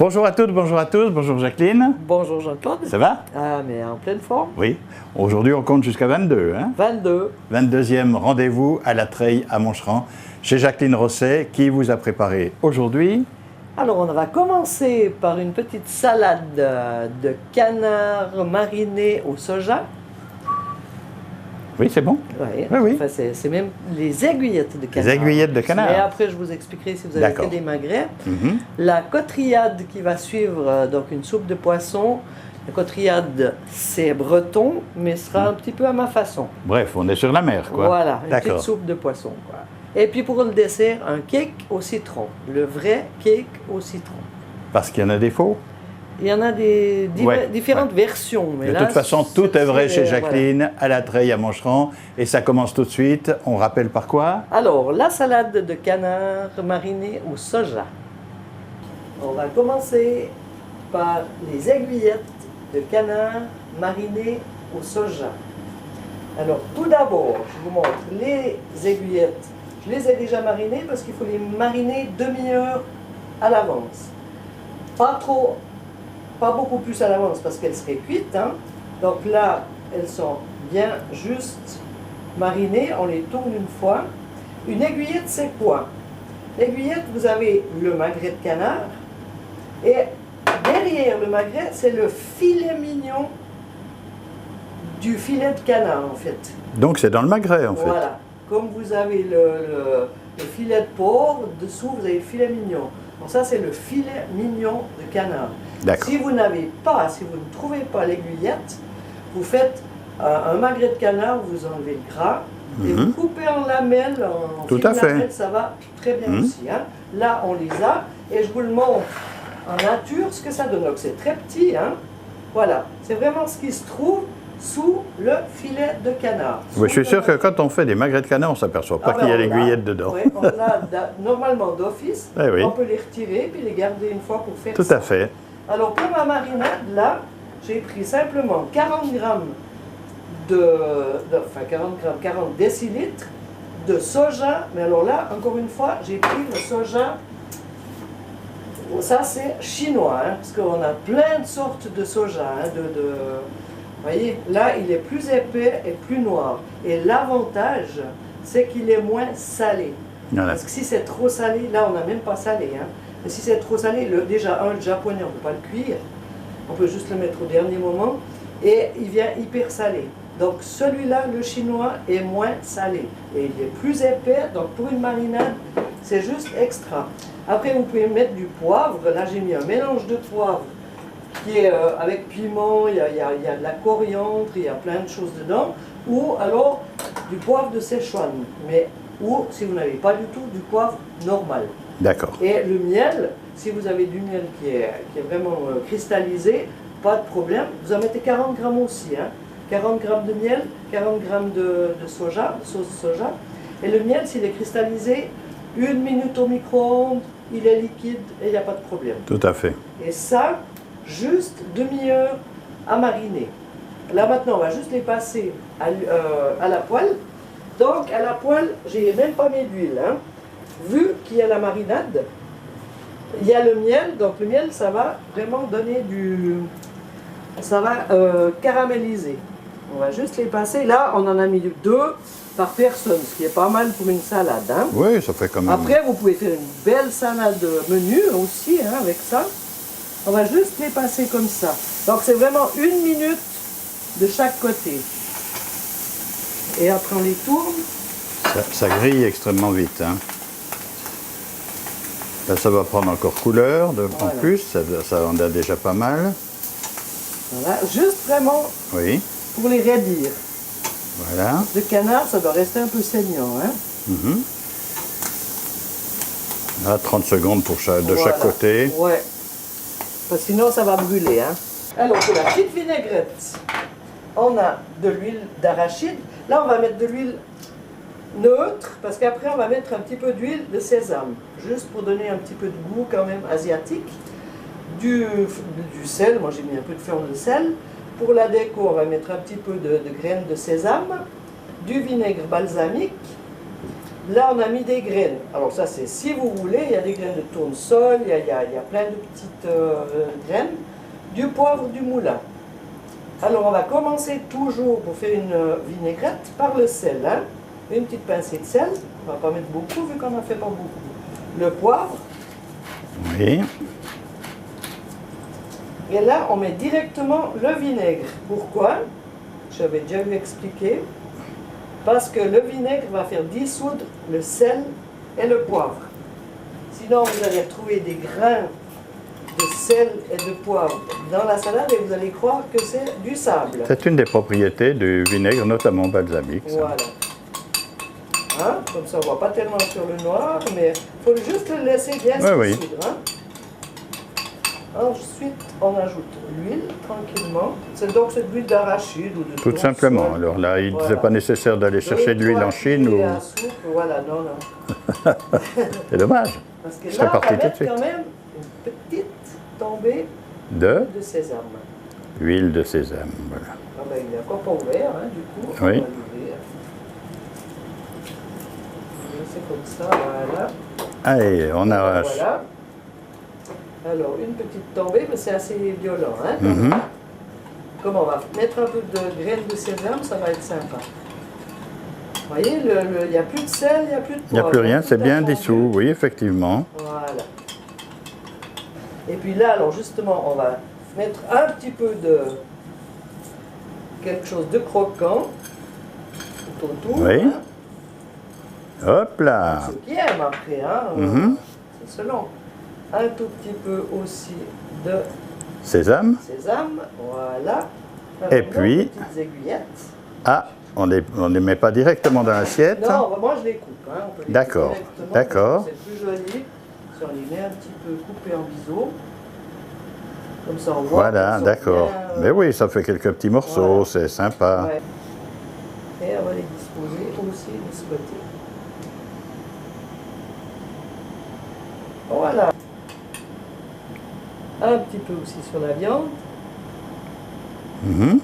Bonjour à toutes, bonjour à tous, bonjour Jacqueline. Bonjour Jean-Claude. Ça va? Ah, mais en pleine forme. Oui. Aujourd'hui, on compte jusqu'à 22. Hein? 22. 22e rendez-vous à la Treille à Moncheran, chez Jacqueline Rosset, qui vous a préparé aujourd'hui. Alors, on va commencer par une petite salade de canard mariné au soja. Oui, c'est bon? Ouais. Oui, oui. Enfin, c'est même les aiguillettes de canard. Les aiguillettes de canard. Et après, je vous expliquerai si vous avez fait des magrets. La cotrillade qui va suivre, donc une soupe de poisson. La cotrillade, c'est breton, mais sera un petit peu à ma façon. Bref, on est sur la mer, quoi. Voilà, une petite soupe de poisson, quoi. Et puis pour le dessert, un cake au citron. Le vrai cake au citron. Parce qu'il y en a des faux? Il y en a différentes versions. Mais de là, toute façon, tout est vrai chez Jacqueline, voilà. à la Treille à Moncheran. Et ça commence tout de suite. On rappelle par quoi? Alors, la salade de canard mariné au soja. On va commencer par les aiguillettes de canard marinées au soja. Alors, tout d'abord, je vous montre les aiguillettes. Je les ai déjà marinées parce qu'il faut les mariner demi-heure à l'avance. Pas beaucoup plus à l'avance parce qu'elles seraient cuites. Hein. Donc là, elles sont bien juste marinées. On les tourne une fois. Une aiguillette, c'est quoi? L'aiguillette, vous avez le magret de canard. Et derrière le magret, c'est le filet mignon du filet de canard, en fait. Donc c'est dans le magret, en fait. Voilà. Comme vous avez le filet de porc, dessous, vous avez le filet mignon. Donc ça, c'est le filet mignon de canard. Si vous n'avez pas, si vous ne trouvez pas l'aiguillette, vous faites un magret de canard, vous enlevez le gras, et vous coupez en lamelles, en fines lamelles, ça va très bien aussi. Hein. Là, on les a, et je vous le montre en nature, ce que ça donne. Donc c'est très petit, hein. Voilà, c'est vraiment ce qui se trouve sous le filet de canard. Oui, je suis sûr que quand on fait des magrets de canard, on ne s'aperçoit pas qu'il y a l'aiguillette dedans. Oui, on l'a normalement d'office. On peut les retirer puis les garder une fois pour faire ça. Tout à fait. Alors pour ma marinade, là, j'ai pris simplement 40 grammes 40 décilitres de soja. Mais alors là, encore une fois, j'ai pris le soja. Ça, c'est chinois, hein, parce qu'on a plein de sortes de soja. Hein, vous voyez, là, il est plus épais et plus noir. Et l'avantage, c'est qu'il est moins salé. Voilà. Parce que si c'est trop salé, là, on n'a même pas salé. Hein. Mais si c'est trop salé, déjà, le japonais, on ne peut pas le cuire. On peut juste le mettre au dernier moment. Et il vient hyper salé. Donc, celui-là, le chinois, est moins salé. Et il est plus épais. Donc, pour une marinade, c'est juste extra. Après, vous pouvez mettre du poivre. Là, j'ai mis un mélange de poivre qui est avec piment, il y a de la coriandre, il y a plein de choses dedans, ou alors du poivre de Szechuan, ou si vous n'avez pas du tout, du poivre normal. D'accord. Et le miel, si vous avez du miel qui est vraiment cristallisé, pas de problème, vous en mettez 40 grammes aussi, hein. 40 grammes de miel, 40 grammes de soja, de sauce soja, et le miel, s'il est cristallisé, 1 minute au micro-ondes, il est liquide et il n'y a pas de problème. Tout à fait. Et ça, juste demi-heure à mariner. Là maintenant, on va juste les passer à la poêle. Donc à la poêle, j'ai même pas mis d'huile. Hein. Vu qu'il y a la marinade, il y a le miel. Donc le miel, ça va vraiment donner ça va caraméliser. On va juste les passer. Là, on en a mis 2 par personne, ce qui est pas mal pour une salade. Hein. Oui, ça fait quand même. Après, vous pouvez faire une belle salade menu aussi, hein, avec ça. On va juste les passer comme ça. Donc c'est vraiment 1 minute de chaque côté. Et après on les tourne. Ça grille extrêmement vite. Hein. Là, ça va prendre encore couleur en plus. Ça en a déjà pas mal. Voilà, juste vraiment pour les raidir. Voilà. Le canard, ça doit rester un peu saignant. Hein. Là, 30 secondes de chaque côté. Ouais. Parce que sinon, ça va brûler. Hein. Alors, pour la petite vinaigrette, on a de l'huile d'arachide. Là, on va mettre de l'huile neutre, parce qu'après, on va mettre un petit peu d'huile de sésame, juste pour donner un petit peu de goût quand même asiatique. Du sel, moi j'ai mis un peu de fleur de sel. Pour la déco, on va mettre un petit peu de graines de sésame, du vinaigre balsamique, Là, on a mis des graines. Alors ça, c'est si vous voulez, il y a des graines de tournesol, il y a plein de petites graines, du poivre, du moulin. Alors on va commencer toujours pour faire une vinaigrette par le sel. Hein. Une petite pincée de sel, on ne va pas mettre beaucoup vu qu'on n'en fait pas beaucoup. Le poivre. Oui. Et là, on met directement le vinaigre. Pourquoi? J'avais déjà vu expliquer. Parce que le vinaigre va faire dissoudre le sel et le poivre. Sinon, vous allez retrouver des grains de sel et de poivre dans la salade et vous allez croire que c'est du sable. C'est une des propriétés du vinaigre, notamment balsamique. Ça. Voilà. Hein? Comme ça, on ne voit pas tellement sur le noir, mais il faut juste le laisser bien se dissoudre. Hein? Ensuite, on ajoute l'huile tranquillement. Donc c'est de l'huile d'arachide ou de tout simplement. sol. Alors là, il n'est pas nécessaire d'aller chercher de l'huile en Chine. Ou... soupe, voilà, non. C'est dommage. Parce que Je là, serais parti on va tout de mettre suite. quand même une petite tombée De sésame. huile de sésame. Voilà. Ah ben, il n'est encore pas ouvert, hein, du coup. On Oui. va l'ouvrir. C'est comme ça, voilà. Allez, on arrache. Voilà. Alors, une petite tombée, mais c'est assez violent. Hein, Mhm. Comme on va mettre un peu de graines de sésame, ça va être sympa. Vous voyez, il n'y a plus de sel, il n'y a plus de poivre. Il n'y a plus rien, c'est bien fondu. dissous, oui, effectivement. Voilà. Et puis là, alors justement, on va mettre un petit peu de quelque chose de croquant tout autour. Oui. Hein. Hop là. Ceux qui aiment après, hein, Mhm. c'est selon. Un tout petit peu aussi de Sésame. sésame, voilà. Et puis- Des petites aiguillettes. Ah, on les met pas directement dans l'assiette. Non, moi je les coupe. Hein. On peut les D'accord, couper directement, d'accord. C'est plus joli si on les met un petit peu coupés en biseaux. Comme ça on voit. Voilà, qu'elles sont d'accord. bien, Mais oui, ça fait quelques petits morceaux, Voilà. c'est sympa. ouais. Et on va les disposer aussi de ce côté. Voilà. Un petit peu aussi sur la viande. Mhm.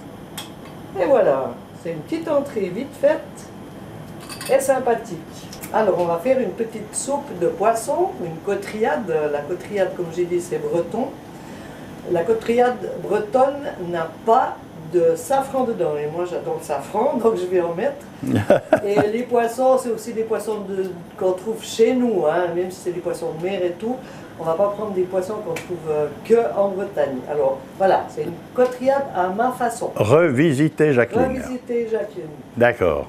Et voilà, c'est une petite entrée vite faite et sympathique. Alors on va faire une petite soupe de poisson, une cotriade. La cotriade, comme j'ai dit, c'est breton. La cotriade bretonne n'a pas de safran dedans. Et moi j'adore le safran, donc je vais en mettre. Et les poissons, c'est aussi des poissons qu'on trouve chez nous, hein, même si c'est des poissons de mer et tout. On ne va pas prendre des poissons qu'on trouve que en Bretagne. Alors voilà, c'est une cotriade à ma façon. Revisiter Jacqueline. Revisiter Jacqueline. D'accord.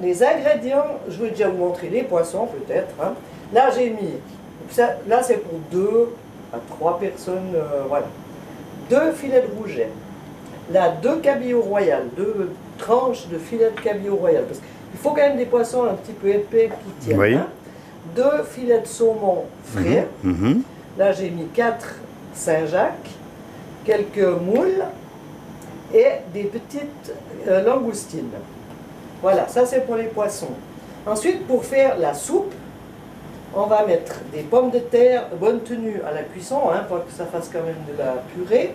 Les ingrédients, je vais déjà vous montrer les poissons peut-être. Hein. Là j'ai mis, là c'est pour 2 à 3 personnes, voilà. 2 filets de rouget. Là 2 cabillaud royal, 2 tranches de filets de cabillaud royal. Parce qu'il faut quand même des poissons un petit peu épais qui tiennent. Oui. Hein. 2 filets de saumon frais. Mhm. Là j'ai mis 4 Saint-Jacques, quelques moules et des petites langoustines. Voilà, ça c'est pour les poissons. Ensuite, pour faire la soupe, on va mettre des pommes de terre de bonne tenue à la cuisson, hein, pour que ça fasse quand même de la purée.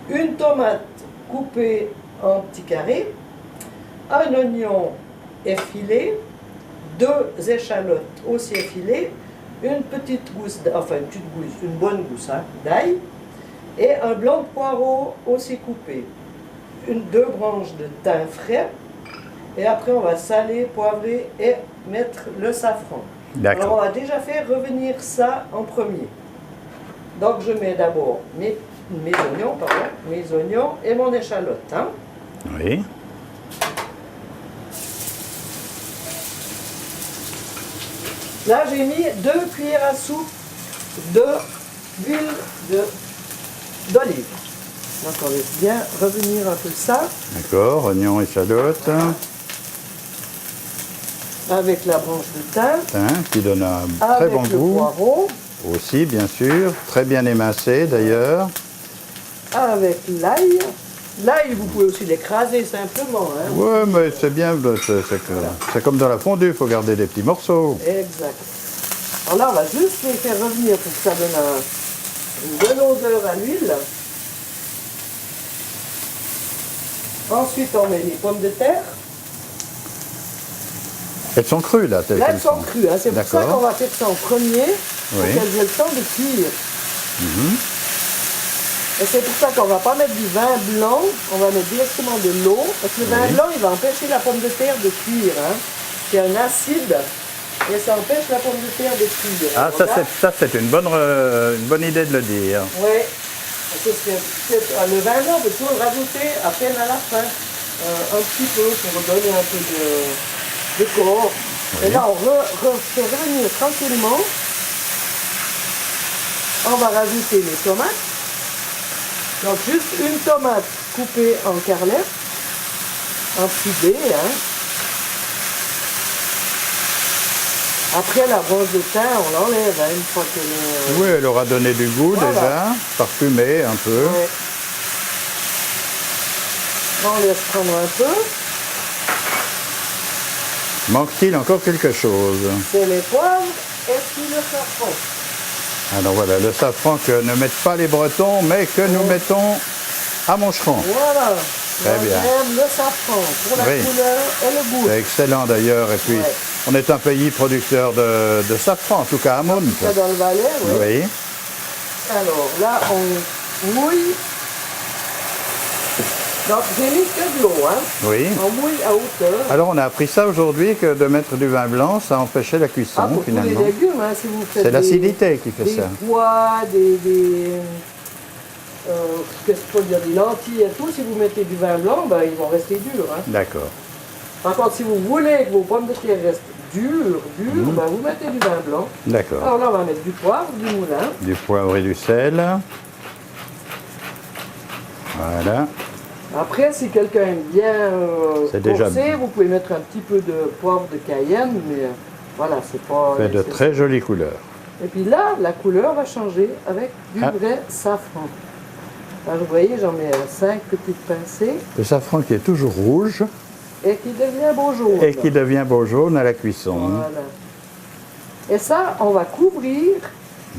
Une tomate coupée en petits carrés, un oignon effilé, 2 échalotes aussi effilées, une petite gousse, enfin une petite gousse, une bonne gousse hein, d'ail, et un blanc de poireau aussi coupé. 2 branches de thym frais, et après on va saler, poivrer et mettre le safran. Alors D'accord. on va déjà faire revenir ça en premier. Donc je mets d'abord mes oignons et mon échalote. Hein. Oui. Là j'ai mis 2 cuillères à soupe d'huile d'olive. Donc on laisse bien revenir un peu ça D'accord. Oignon, échalote. avec la branche de thym, Hein, qui donne un très avec bon le goût. poireau, Aussi, bien sûr. Très bien émincé d'ailleurs. avec l'ail. L'ail, vous pouvez aussi l'écraser simplement. Hein. Ouais, mais c'est bien. C'est comme dans la fondue, il faut garder des petits morceaux. Exact. Alors là, on va juste les faire revenir pour que ça donne une bonne odeur à l'huile. Ensuite, on met les pommes de terre. Elles sont crues là, telles Là, qu'elles elles sont sont. crues. Hein. C'est pour ça D'accord. qu'on va faire ça en premier, pour Oui. qu'elles aient le temps de cuire. Et c'est pour ça qu'on ne va pas mettre du vin blanc, on va mettre directement de l'eau, parce que le vin Oui. blanc, il va empêcher la pomme de terre de cuire. Hein. C'est un acide, et ça empêche la pomme de terre de cuire. Ah, Alors là, ça c'est une bonne idée de le dire. oui. Le vin blanc, on peut toujours le rajouter à peine à la fin, un petit peu, pour donner un peu de corps. Oui. Et là, on fait revenir tranquillement. On va rajouter les tomates. Donc juste une tomate coupée en carrelette, en petits dés. Hein. Après la brosse de thym, on l'enlève hein, une fois qu'elle est... Oui, elle aura donné du goût Voilà. déjà, parfumé un peu. Ouais. On laisse prendre un peu. Manque-t-il encore quelque chose? C'est les poivres et puis le safran. Alors voilà, le safran que ne mettent pas les Bretons, mais que nous mettons à Moncheron. Voilà. Très bien. J'aime le safran pour la Oui. couleur et le goût. C'est excellent d'ailleurs. Et puis, Ouais. on est un pays producteur de safran, en tout cas à Mons. Ça dans le Valais, oui. Oui. Alors là, on mouille. Donc j'ai mis que de l'eau, hein. Oui. On mouille à hauteur. Alors on a appris ça aujourd'hui, que de mettre du vin blanc, ça empêchait la cuisson Ah, pour tous les finalement. légumes, hein, si vous faites C'est l'acidité qui fait des ça. pois, qu'est-ce que je peux dire, des lentilles et tout, si vous mettez du vin blanc, ben, ils vont rester durs. Hein. D'accord. Par contre, si vous voulez que vos pommes de terre restent dures, ben, vous mettez du vin blanc. D'accord. Alors là, on va mettre du poivre, du moulin. Du poivre et du sel. Voilà. Après, si quelqu'un aime bien C'est déjà corsé, bien. vous pouvez mettre un petit peu de poivre de Cayenne, mais voilà, c'est pas... Fait de nécessaire. très jolies couleurs. Et puis là, la couleur va changer avec du Ah. vrai safran. Là, vous voyez, j'en mets 5 petites pincées Le safran qui est toujours rouge et qui devient beau jaune. et qui devient beau jaune à la cuisson. Voilà. Et ça, on va couvrir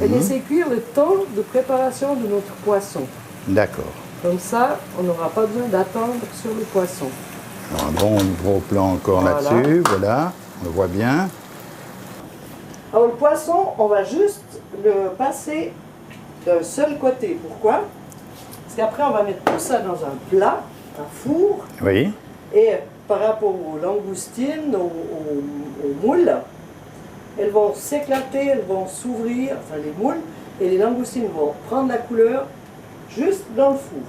et Mhm. laisser cuire le temps de préparation de notre poisson. D'accord. Comme ça, on n'aura pas besoin d'attendre sur le poisson. Alors, un bon gros plan encore Voilà. là-dessus. Voilà. On le voit bien. Alors le poisson, on va juste le passer d'un seul côté. Pourquoi? Parce qu'après, on va mettre tout ça dans un plat, un four, Oui. et par rapport aux langoustines, aux moules, elles vont s'éclater, elles vont s'ouvrir, enfin les moules, et les langoustines vont prendre la couleur juste dans le four.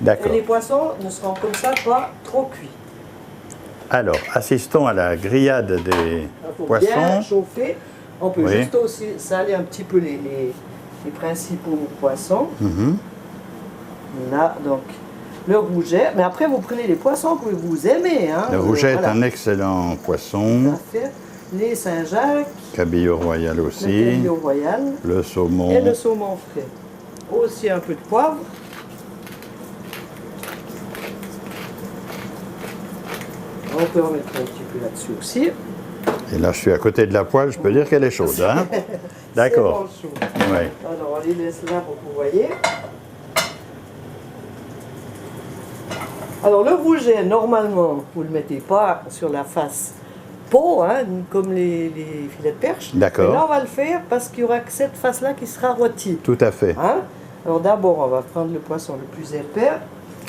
Et D'accord. les poissons ne seront comme ça pas trop cuits. Alors, assistons à la grillade des Il faut bien poissons. chauffer. On peut Oui. juste aussi saler un petit peu les principaux poissons. Mhm. Là, donc, le rouget. Mais après, vous prenez les poissons que vous aimez. Hein. Le rouget est Voilà. un excellent poisson. Parfait. Les Saint-Jacques, Cabillaud royal le aussi. cabillaud royal Le et saumon. le saumon frais. Aussi un peu de poivre. On peut en mettre un petit peu là-dessus aussi. Et là, je suis à côté de la poêle, je peux dire qu'elle est chaude. Hein? D'accord. C'est bon chaud. Ouais. Alors, on les laisse là pour que vous voyez. Alors, le rouget, normalement, vous ne le mettez pas sur la face peau, hein, comme les filets de perche. D'accord. Mais là, on va le faire parce qu'il y aura que cette face-là qui sera rôtie. Tout à fait. Hein. Alors, d'abord, on va prendre le poisson le plus épais.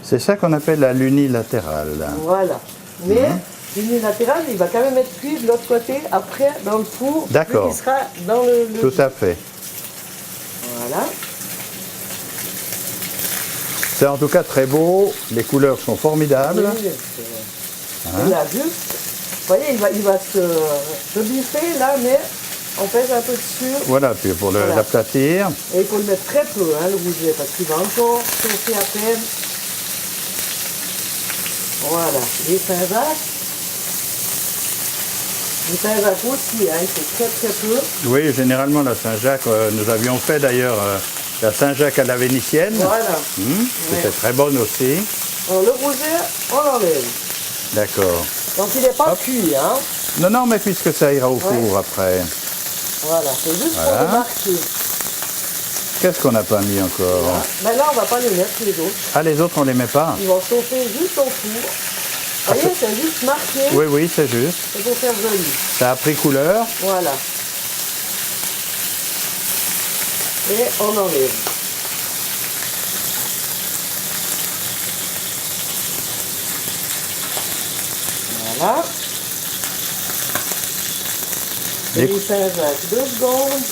C'est ça qu'on appelle la l'unilatérale. Voilà. Mais l'unilatéral, il va quand même être cuit de l'autre côté, après, dans le four. D'accord. Il sera dans le Tout à fait. Voilà. C'est en tout cas très beau. Les couleurs sont formidables. Oui, et là, juste, vous voyez, il va se biffer là, mais on pèse un peu dessus. Voilà, puis pour Voilà. l'aplatir. Et il faut le mettre très peu, hein, le rouget, parce qu'il va encore chauffer à peine. Voilà, les Saint-Jacques. Les Saint-Jacques aussi, hein, il faut très très peu. Oui, généralement la Saint-Jacques, nous avions fait d'ailleurs la Saint-Jacques à la vénitienne. Voilà. C'était très bonne aussi. Alors le rouget, on l'enlève. D'accord. Donc il n'est pas Hop. cuit, hein. Non, non, mais puisque ça ira au four après. Voilà, c'est juste Voilà. pour remarquer. Qu'est-ce qu'on n'a pas mis encore? Voilà. Mais là, on ne va pas les mettre, les autres. Ah, les autres, on les met pas? Ils vont chauffer juste au four. Vous voyez, c'est juste marqué. Oui, oui, c'est juste. C'est pour faire joli. Ça a pris couleur. Voilà. Et on enlève. Voilà. Et les Saint-Jacques, 2 secondes.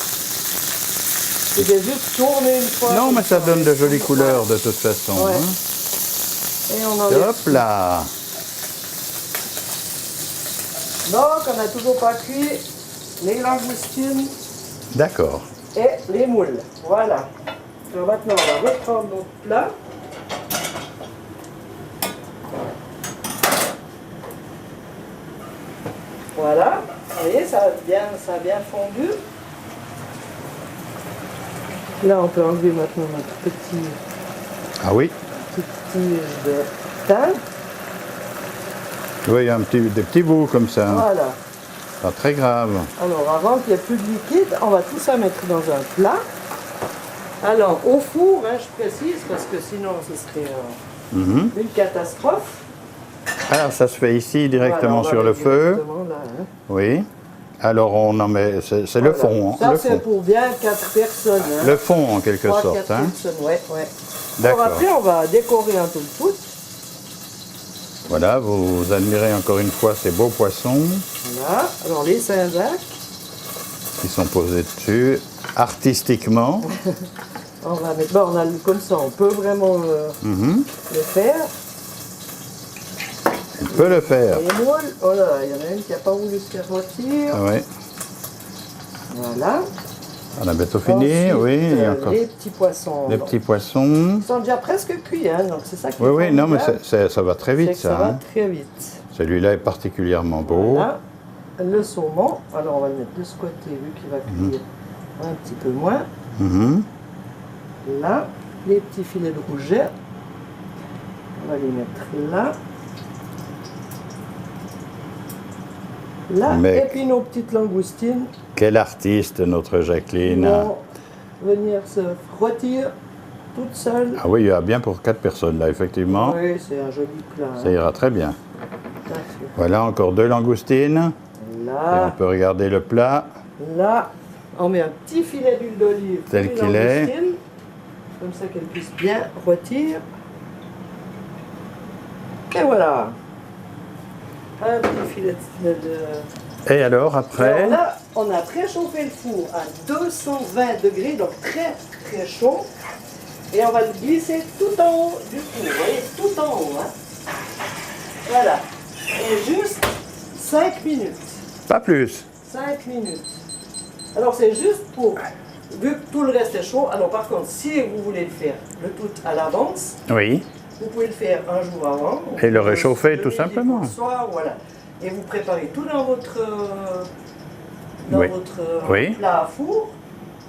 C'est juste tourner une fois. Non, mais ça donne de jolies couleurs de toute façon. Ouais. Hein. Et on enlève. Hop là. Donc, on n'a toujours pas cuit les langoustines D'accord. et les moules. Voilà. Alors maintenant, on va reprendre notre plat. Voilà. Vous voyez, ça a bien fondu. Là, on peut enlever maintenant notre petite Ah oui. tige de thym. Oui, des petits bouts comme ça. Voilà. Pas très grave. Alors, avant qu'il n'y ait plus de liquide, on va tout ça mettre dans un plat. Alors, au four, hein, je précise, parce que sinon, ce serait Mhm. une catastrophe. Alors, ça se fait ici directement Voilà, on va sur le mettre feu. directement là, hein. Oui. Alors, on en met. C'est le Voilà. fond. Hein, Ça, le c'est fond. pour bien 4 personnes. Hein. Le fond, en quelque 3, sorte. 4 Hein. personnes, ouais. Alors D'accord. après, on va décorer un peu le tout. Voilà, vous admirez encore une fois ces beaux poissons Voilà. Alors, les Saint-Jacques. qui sont posés dessus artistiquement. On va mettre, bon, on a comme ça, on peut vraiment Mhm. le faire. On peut le faire. Les moules, oh là, il y en a une qui n'a pas voulu se faire rôtir. Ah oui. Voilà. On a bientôt fini. Ensuite, Oui, il y a encore les petits poissons. des petits poissons. Ils sont déjà presque cuits, hein, donc c'est ça qui Oui, est oui, non, mais formidable, ça va très c'est vite, que ça ça. va Hein. très vite. Celui-là est particulièrement beau. Voilà. Le saumon, alors on va le mettre de ce côté, vu qu'il va cuire un petit peu moins. Mhm. Là, les petits filets de rouget, on va les mettre là. Là, Mais- et puis nos petites langoustines Quel artiste, notre Jacqueline. vont venir se frottir toutes seules. Ah oui, il y a bien pour 4 personnes là, effectivement. Oui, c'est un joli plat. Ça ira très bien. Tout à fait. Voilà, encore 2 langoustines. Et on Là, peut regarder le plat. là, on met un petit filet d'huile d'olive. Tel sur les qu'il est. langoustines, comme ça qu'elles puissent bien rôtir. Et voilà. Un petit filet de... Et alors, après, Alors là, on a préchauffé le four à 220 degrés, donc très très chaud. Et on va le glisser tout en haut du four, vous voyez, tout en haut. Hein. Voilà. Et juste 5 minutes. pas plus. 5 minutes. Alors c'est juste pour, vu que tout le reste est chaud, alors par contre, si vous voulez le faire le tout à l'avance, Oui. vous pouvez le faire un jour avant. Et le réchauffer, Le tout midi simplement. pour le soir, voilà. Et vous préparez tout dans votre, Oui. Oui. plat à four.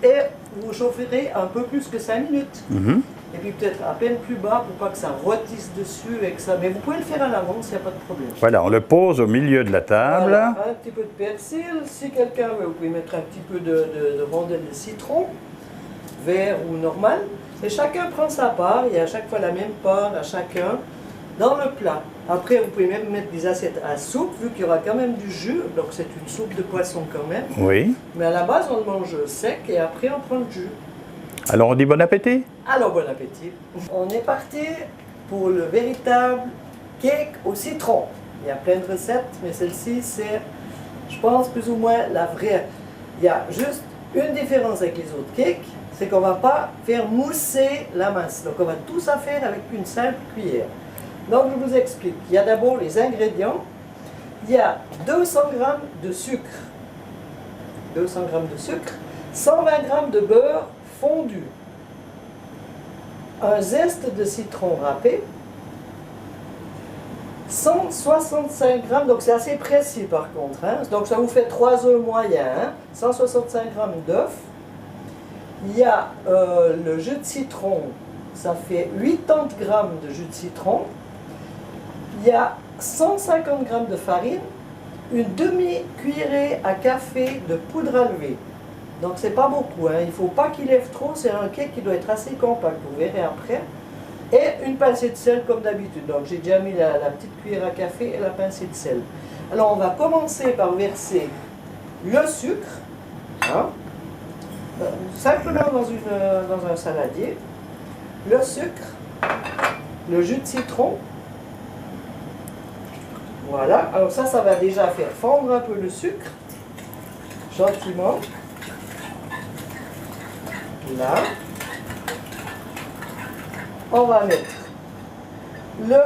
Et vous chaufferez un peu plus que 5 minutes. Mhm. Et puis peut-être à peine plus bas pour pas que ça rôtisse dessus et que ça. Mais vous pouvez le faire à l'avance, il n'y a pas de problème. Voilà, on le pose au milieu de la table. Voilà, un petit peu de persil. Si quelqu'un veut, vous pouvez mettre un petit peu de rondelles de citron, vert ou normal. Et chacun prend sa part. Il y a à chaque fois la même part à chacun dans le plat. Après, vous pouvez même mettre des assiettes à soupe, vu qu'il y aura quand même du jus. Donc c'est une soupe de poisson quand même. Oui. Mais à la base, on le mange sec et après, on prend le jus. Alors, on dit bon appétit? Alors, bon appétit. On est parti pour le véritable cake au citron. Il y a plein de recettes, mais celle-ci, c'est, je pense, plus ou moins la vraie. Il y a juste une différence avec les autres cakes, c'est qu'on ne va pas faire mousser la masse. Donc, on va tout ça faire avec une simple cuillère. Donc, je vous explique. Il y a d'abord les ingrédients. Il y a 200 g de sucre. 200 g de sucre. 120 g de beurre fondu. Un zeste de citron râpé, 165 g, donc c'est assez précis par contre, hein. Donc ça vous fait 3 œufs moyens, hein. 165 g d'œufs. Il y a le jus de citron, ça fait 80 g de jus de citron. Il y a 150 g de farine, une demi-cuillerée à café de poudre à lever. Donc c'est pas beaucoup, hein. Il ne faut pas qu'il lève trop, c'est un cake qui doit être assez compact, vous verrez après. Et une pincée de sel comme d'habitude. Donc j'ai déjà mis la petite cuillère à café et la pincée de sel. Alors on va commencer par verser le sucre, hein, simplement dans un saladier, le sucre, le jus de citron. Voilà, alors ça va déjà faire fondre un peu le sucre, gentiment. Là. On va mettre le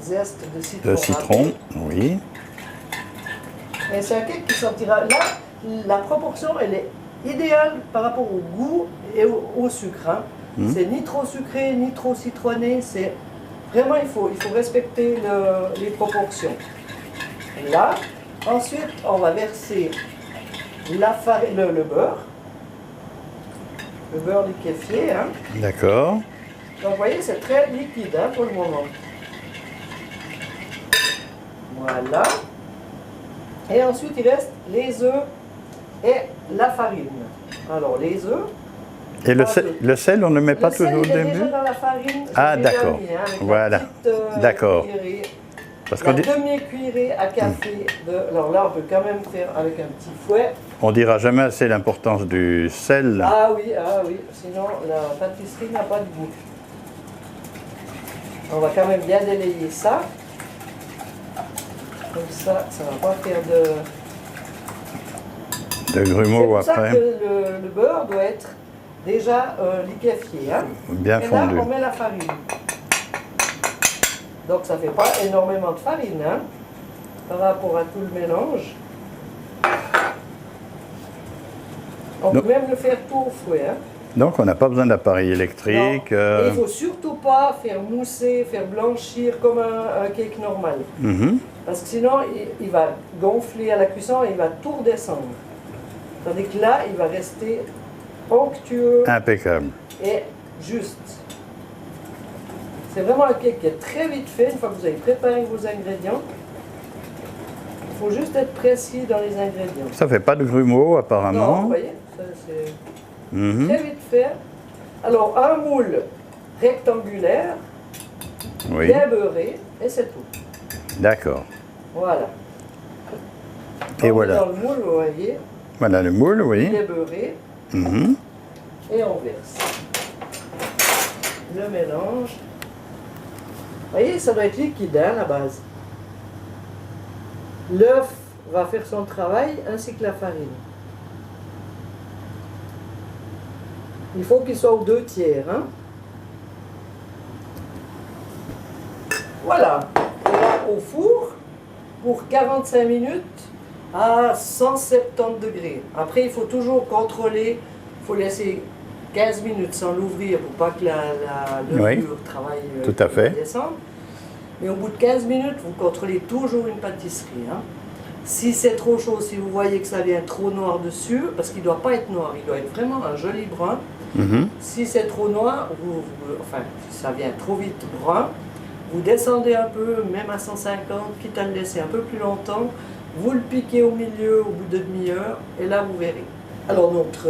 zeste de citron. Le citron, oui. Et c'est un cake qui sortira. Là, la proportion, elle est idéale par rapport au goût et au sucre. Hein. C'est ni trop sucré, ni trop citronné. C'est vraiment, il faut respecter les proportions. Là, ensuite, on va verser la farine, le beurre. Le beurre liquéfié. Hein. D'accord. Donc vous voyez, c'est très liquide hein, pour le moment. Voilà. Et ensuite, il reste les œufs et la farine. Alors, les œufs. Et le sel, on ne met pas toujours au début? début? Déjà dans la farine. Ah, d'accord. Voilà. D'accord. Parce qu'on dit... demi-cuillerée à café. Alors là, on peut quand même faire avec un petit fouet. On dira jamais assez l'importance du sel. Ah oui, sinon la pâtisserie n'a pas de goût. On va quand même bien délayer ça. Comme ça, ça ne va pas faire de grumeaux après. C'est pour ça que le beurre doit être déjà liquéfié. Hein. Bien fondu. Et là, on met la farine. Donc ça ne fait pas énormément de farine hein, par rapport à tout le mélange. On peut même le faire tout au fouet. Hein. Donc on n'a pas besoin d'appareil électrique. Et il ne faut surtout pas faire mousser, faire blanchir comme un cake normal. Parce que sinon il va gonfler à la cuisson et il va tout redescendre. Tandis que là, il va rester onctueux. Impeccable. Et juste. C'est vraiment un cake qui est très vite fait une fois que vous avez préparé vos ingrédients. Il faut juste être précis dans les ingrédients. Ça ne fait pas de grumeaux apparemment. Non, vous voyez, c'est très vite fait. Alors, un moule rectangulaire, bien beurré, et c'est tout. D'accord. Voilà. Et on voilà. Dans le moule, vous voyez. Voilà le moule, oui. Bien beurré. Et on verse le mélange. Vous voyez, ça doit être liquide hein, à la base. L'œuf va faire son travail ainsi que la farine. Il faut qu'il soit aux 2 tiers. Hein. Voilà. Et là, au four pour 45 minutes à 170 degrés. Après, il faut toujours contrôler. Il faut laisser 15 minutes sans l'ouvrir pour pas que la levure travaille. Tout à fait. Descendre. Mais au bout de 15 minutes, vous contrôlez toujours une pâtisserie. Hein. Si c'est trop chaud, si vous voyez que ça vient trop noir dessus, parce qu'il ne doit pas être noir, il doit être vraiment un joli brun. Si c'est trop noir, enfin, si ça vient trop vite brun, vous descendez un peu, même à 150, quitte à le laisser un peu plus longtemps. Vous le piquez au milieu au bout de demi-heure, et là vous verrez. Alors notre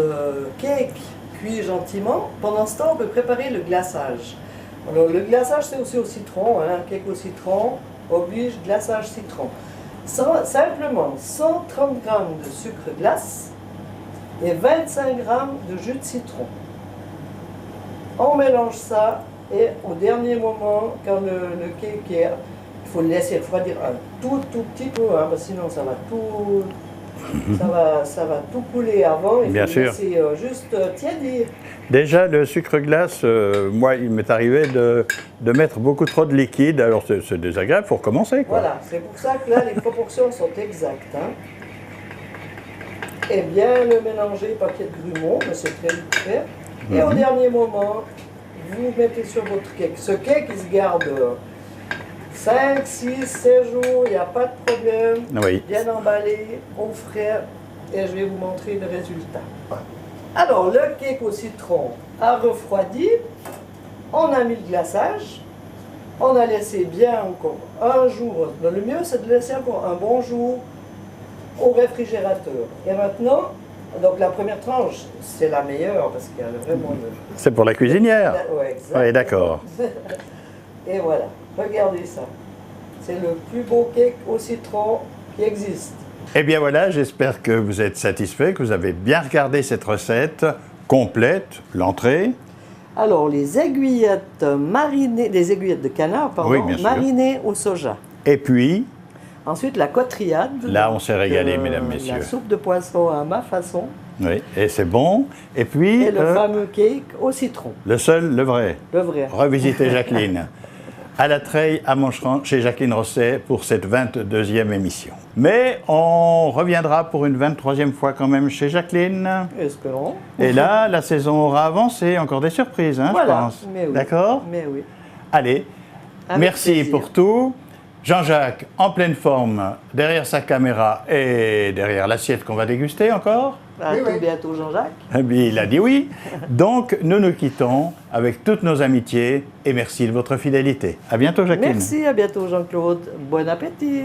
cake cuit gentiment. Pendant ce temps, on peut préparer le glaçage. Alors le glaçage, c'est aussi au citron, hein, un cake au citron oblige glaçage citron. Simplement 130 g de sucre glace et 25 g de jus de citron. On mélange ça et au dernier moment, quand le cake est, il faut le laisser refroidir un tout petit peu, hein, parce que sinon ça va tout, ça va tout couler avant. Il Bien faut sûr. le laisser juste tiédir. Déjà, le sucre glace, moi, il m'est arrivé de mettre beaucoup trop de liquide. Alors, c'est désagréable, il faut recommencer, quoi. Voilà, c'est pour ça que là, les proportions sont exactes. Hein. Et bien le mélanger, pas qu'il y ait de grumeaux, mais c'est très vite fait. Et au dernier moment, vous mettez sur votre cake. Ce cake, il se garde 5, 6, 7 jours, il n'y a pas de problème. Oui. Bien emballé, au frais, et je vais vous montrer le résultat. Alors, le cake au citron a refroidi, on a mis le glaçage, on a laissé bien encore un jour. Le mieux, c'est de laisser encore un bon jour au réfrigérateur. Et maintenant, Donc la première tranche, c'est la meilleure parce qu'il y a vraiment le... C'est pour la cuisinière. Ouais, exactement. Oui, d'accord. Et voilà, regardez ça. C'est le plus beau cake au citron qui existe. Eh bien voilà, j'espère que vous êtes satisfait, que vous avez bien regardé cette recette complète, l'entrée. Alors, les aiguillettes marinées, les aiguillettes de canard, pardon, Oui, bien sûr. marinées au soja. Et puis, Ensuite, la cotriade. là, on s'est régalé, mesdames, La messieurs. soupe de poisson à ma façon. Oui, et c'est bon. Et puis, Et le fameux cake au citron, le seul, le vrai. le vrai. Revisiter Jacqueline. À la Treille, à Moncheron, chez Jacqueline Rosset, pour cette 22e émission. Mais on reviendra pour une 23e fois quand même chez Jacqueline. Espérons. Et là, la saison aura avancé, encore des surprises, hein, Voilà, je pense. mais oui. D'accord? Mais oui. Allez, Avec merci plaisir. pour tout. Jean-Jacques, en pleine forme, derrière sa caméra et derrière l'assiette qu'on va déguster encore. À Oui, tout oui. bientôt, Jean-Jacques. Eh bien, il a dit oui. Donc, nous nous quittons avec toutes nos amitiés et merci de votre fidélité. À bientôt, Jacqueline. Merci, à bientôt, Jean-Claude. Bon appétit.